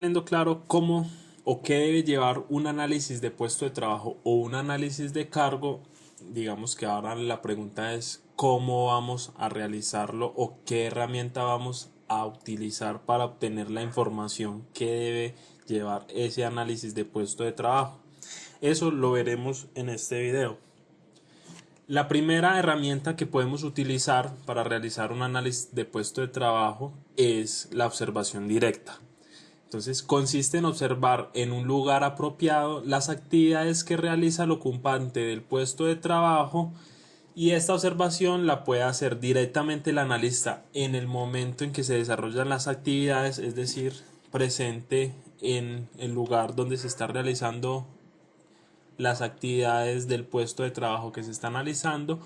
Teniendo claro cómo o qué debe llevar un análisis de puesto de trabajo o un análisis de cargo, digamos que ahora la pregunta es cómo vamos a realizarlo o qué herramienta vamos a utilizar para obtener la información que debe llevar ese análisis de puesto de trabajo. Eso lo veremos en este video. La primera herramienta que podemos utilizar para realizar un análisis de puesto de trabajo es la observación directa. Entonces consiste en observar en un lugar apropiado las actividades que realiza el ocupante del puesto de trabajo, y esta observación la puede hacer directamente el analista en el momento en que se desarrollan las actividades, es decir, presente en el lugar donde se está realizando las actividades del puesto de trabajo que se está analizando,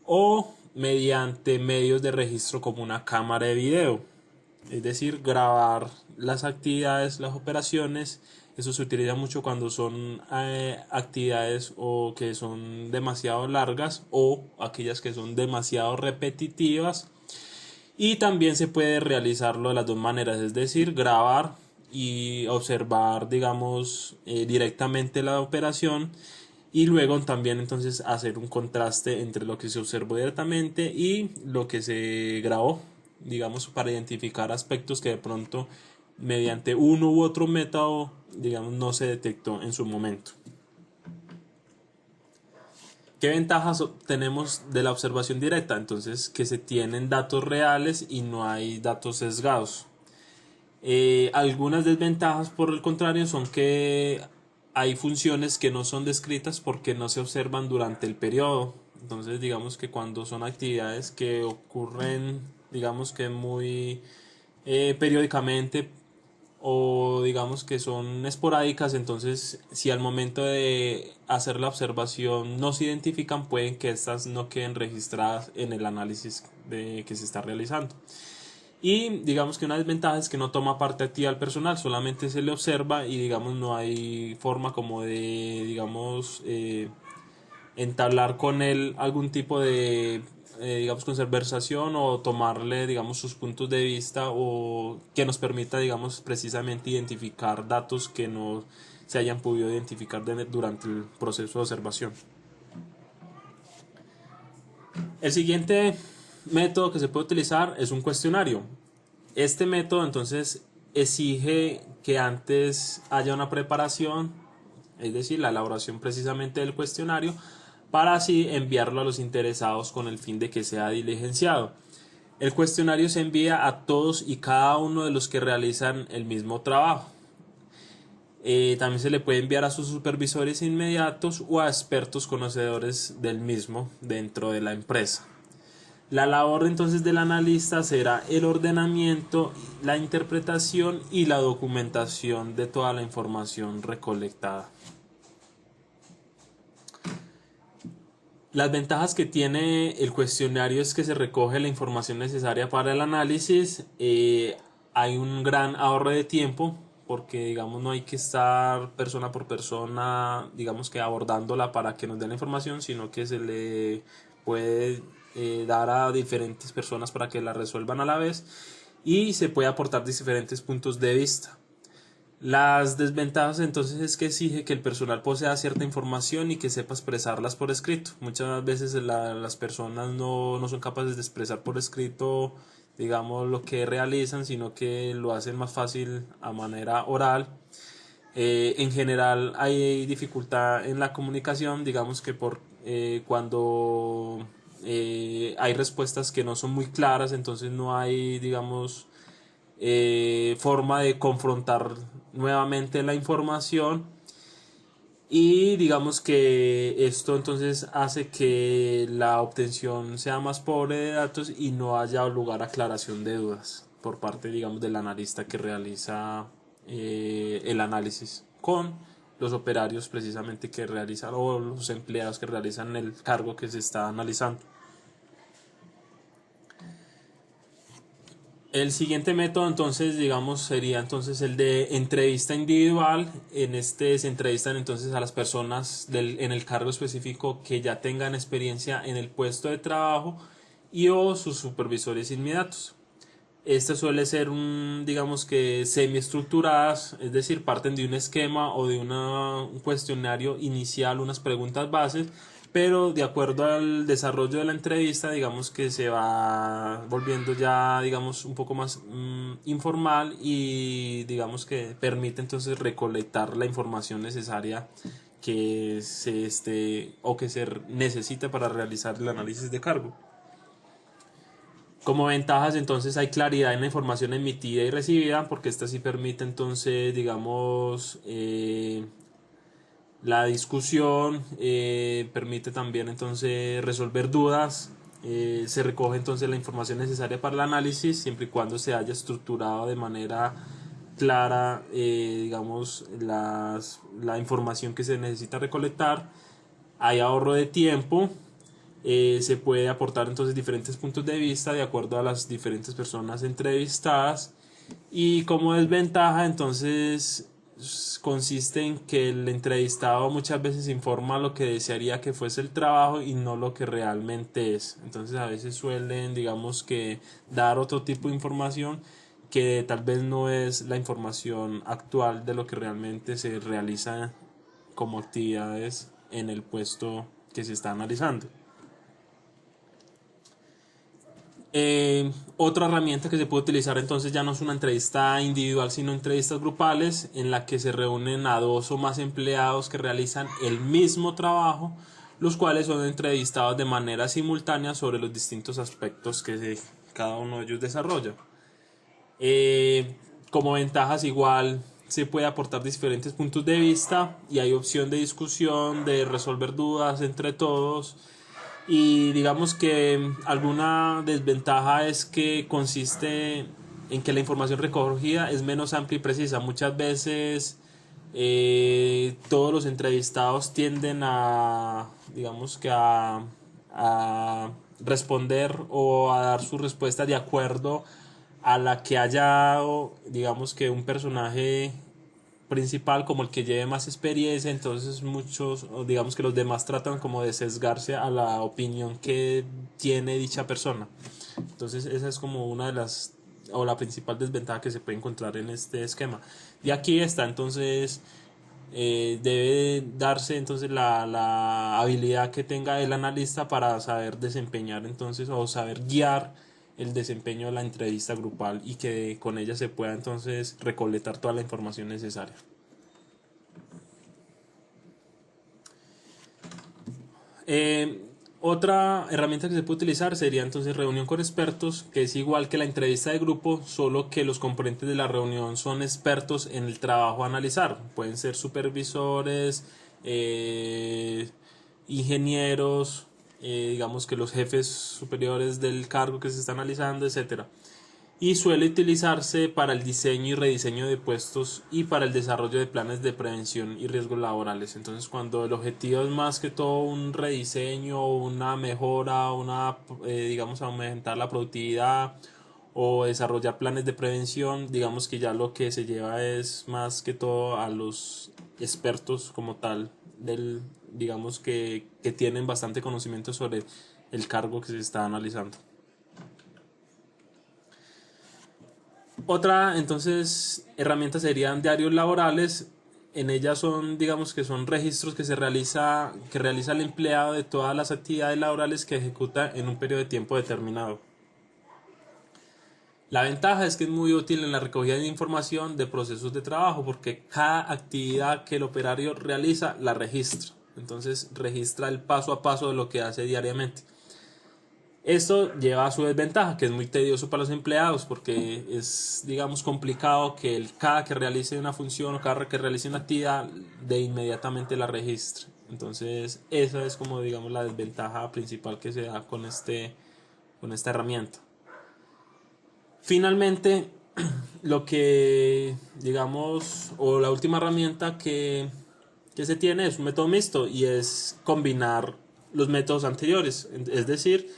o mediante medios de registro como una cámara de video. Es decir, grabar las actividades, las operaciones. Eso se utiliza mucho cuando son actividades o que son demasiado largas o aquellas que son demasiado repetitivas. Y también se puede realizarlo de las dos maneras, es decir, grabar y observar, digamos, directamente la operación, y luego también entonces hacer un contraste entre lo que se observó directamente y lo que se grabó, digamos, para identificar aspectos que de pronto mediante uno u otro método, digamos, no se detectó en su momento. ¿Qué ventajas tenemos de la observación directa? Entonces, que se tienen datos reales y no hay datos sesgados. Algunas desventajas, por el contrario, son que hay funciones que no son descritas porque no se observan durante el periodo. Entonces, digamos que cuando son actividades que ocurren, digamos que muy periódicamente, o digamos que son esporádicas, entonces si al momento de hacer la observación no se identifican, pueden que estas no queden registradas en el análisis que se está realizando. Y digamos que una desventaja es que no toma parte activa al personal, solamente se le observa y digamos no hay forma como de, digamos, entablar con él algún tipo de, digamos, conversación, o tomarle, digamos, sus puntos de vista, o que nos permita, digamos, precisamente identificar datos que no se hayan podido identificar durante el proceso de observación. El siguiente método que se puede utilizar es un cuestionario. Este método entonces exige que antes haya una preparación, es decir, la elaboración precisamente del cuestionario, para así enviarlo a los interesados con el fin de que sea diligenciado. El cuestionario se envía a todos y cada uno de los que realizan el mismo trabajo. También se le puede enviar a sus supervisores inmediatos o a expertos conocedores del mismo dentro de la empresa. La labor entonces del analista será el ordenamiento, la interpretación y la documentación de toda la información recolectada. Las ventajas que tiene el cuestionario es que se recoge la información necesaria para el análisis. Hay un gran ahorro de tiempo porque, digamos, no hay que estar persona por persona, digamos, que abordándola para que nos den la información, sino que se le puede dar a diferentes personas para que la resuelvan a la vez, y se puede aportar diferentes puntos de vista. Las desventajas entonces es que exige que el personal posea cierta información y que sepa expresarlas por escrito. Muchas veces las personas no son capaces de expresar por escrito, digamos, lo que realizan, sino que lo hacen más fácil a manera oral. En general hay dificultad en la comunicación, digamos que cuando hay respuestas que no son muy claras, entonces no hay, digamos, forma de confrontar nuevamente la información, y digamos que esto entonces hace que la obtención sea más pobre de datos y no haya lugar a aclaración de dudas por parte, digamos, del analista que realiza el análisis con los operarios precisamente que realizan, o los empleados que realizan el cargo que se está analizando. El siguiente método entonces, digamos, sería entonces el de entrevista individual. En este se entrevistan entonces a las personas en el cargo específico que ya tengan experiencia en el puesto de trabajo y o sus supervisores inmediatos. Este suele ser digamos que semiestructuradas, es decir, parten de un esquema o de un cuestionario inicial, unas preguntas bases, pero de acuerdo al desarrollo de la entrevista, digamos que se va volviendo ya, digamos, un poco más informal y digamos que permite entonces recolectar la información necesaria que o que se necesita para realizar el análisis de cargo. Como ventajas, entonces hay claridad en la información emitida y recibida, porque esta sí permite entonces, digamos, la discusión, permite también entonces resolver dudas, se recoge entonces la información necesaria para el análisis, siempre y cuando se haya estructurado de manera clara, digamos, la información que se necesita recolectar. Hay ahorro de tiempo, se puede aportar entonces diferentes puntos de vista de acuerdo a las diferentes personas entrevistadas, y como desventaja entonces consiste en que el entrevistado muchas veces informa lo que desearía que fuese el trabajo y no lo que realmente es. Entonces a veces suelen, digamos, que dar otro tipo de información que tal vez no es la información actual de lo que realmente se realiza como actividades en el puesto que se está analizando. Otra herramienta que se puede utilizar entonces ya no es una entrevista individual, sino entrevistas grupales en la que se reúnen a dos o más empleados que realizan el mismo trabajo, los cuales son entrevistados de manera simultánea sobre los distintos aspectos que cada uno de ellos desarrolla. Como ventajas, igual se puede aportar diferentes puntos de vista y hay opción de discusión, de resolver dudas entre todos. Y digamos que alguna desventaja es que consiste en que la información recogida es menos amplia y precisa. Muchas veces todos los entrevistados tienden a, digamos que a responder o a dar su respuesta de acuerdo a la que haya, digamos que un personaje principal como el que lleve más experiencia, entonces muchos, digamos que los demás tratan como de sesgarse a la opinión que tiene dicha persona. Entonces esa es como una de las, o la principal desventaja que se puede encontrar en este esquema. Y aquí está entonces, debe darse entonces la habilidad que tenga el analista para saber desempeñar entonces o saber guiar el desempeño de la entrevista grupal y que con ella se pueda entonces recolectar toda la información necesaria. Otra herramienta que se puede utilizar sería entonces reunión con expertos, que es igual que la entrevista de grupo, solo que los componentes de la reunión son expertos en el trabajo a analizar. Pueden ser supervisores, ingenieros, digamos que los jefes superiores del cargo que se está analizando, etcétera. Y suele utilizarse para el diseño y rediseño de puestos y para el desarrollo de planes de prevención y riesgos laborales. Entonces, cuando el objetivo es más que todo un rediseño, una mejora, digamos, aumentar la productividad o desarrollar planes de prevención, digamos que ya lo que se lleva es más que todo a los expertos como tal, digamos que tienen bastante conocimiento sobre el cargo que se está analizando. Otra, entonces, herramienta serían diarios laborales. En ellas son, digamos que son registros que realiza el empleado de todas las actividades laborales que ejecuta en un periodo de tiempo determinado. La ventaja es que es muy útil en la recogida de información de procesos de trabajo, porque cada actividad que el operario realiza la registra. Entonces registra el paso a paso de lo que hace diariamente. Esto lleva a su desventaja, que es muy tedioso para los empleados, porque es, digamos, complicado que cada que realice una función o cada que realice una actividad de inmediatamente la registre. Entonces esa es como, digamos, la desventaja principal que se da con esta herramienta. Finalmente, lo que, digamos, o la última herramienta que se tiene es un método mixto, y es combinar los métodos anteriores, es decir,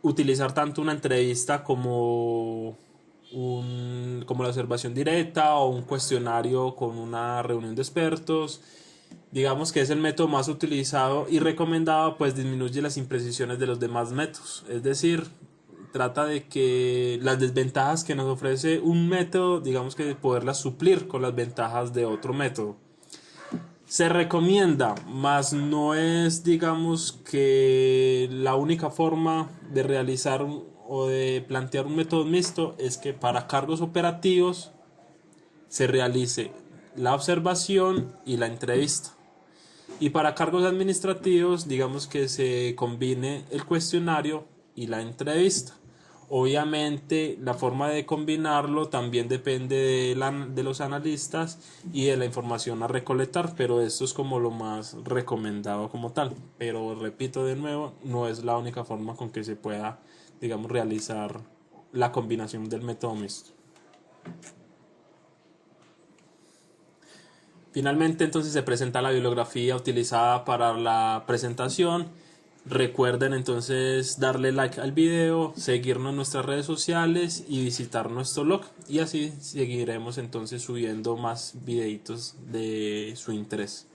utilizar tanto una entrevista como la observación directa o un cuestionario con una reunión de expertos. Digamos que es el método más utilizado y recomendado, pues disminuye las imprecisiones de los demás métodos. Es decir, trata de que las desventajas que nos ofrece un método, digamos que poderlas suplir con las ventajas de otro método. Se recomienda, mas no es, digamos, que la única forma de realizar o de plantear un método mixto es que para cargos operativos se realice la observación y la entrevista. Y para cargos administrativos, digamos que se combine el cuestionario y la entrevista. Obviamente, la forma de combinarlo también depende de los analistas y de la información a recolectar, pero esto es como lo más recomendado como tal. Pero repito de nuevo, no es la única forma con que se pueda, digamos, realizar la combinación del método mixto. Finalmente, entonces se presenta la bibliografía utilizada para la presentación. Recuerden entonces darle like al video, seguirnos en nuestras redes sociales y visitar nuestro blog, y así seguiremos entonces subiendo más videitos de su interés.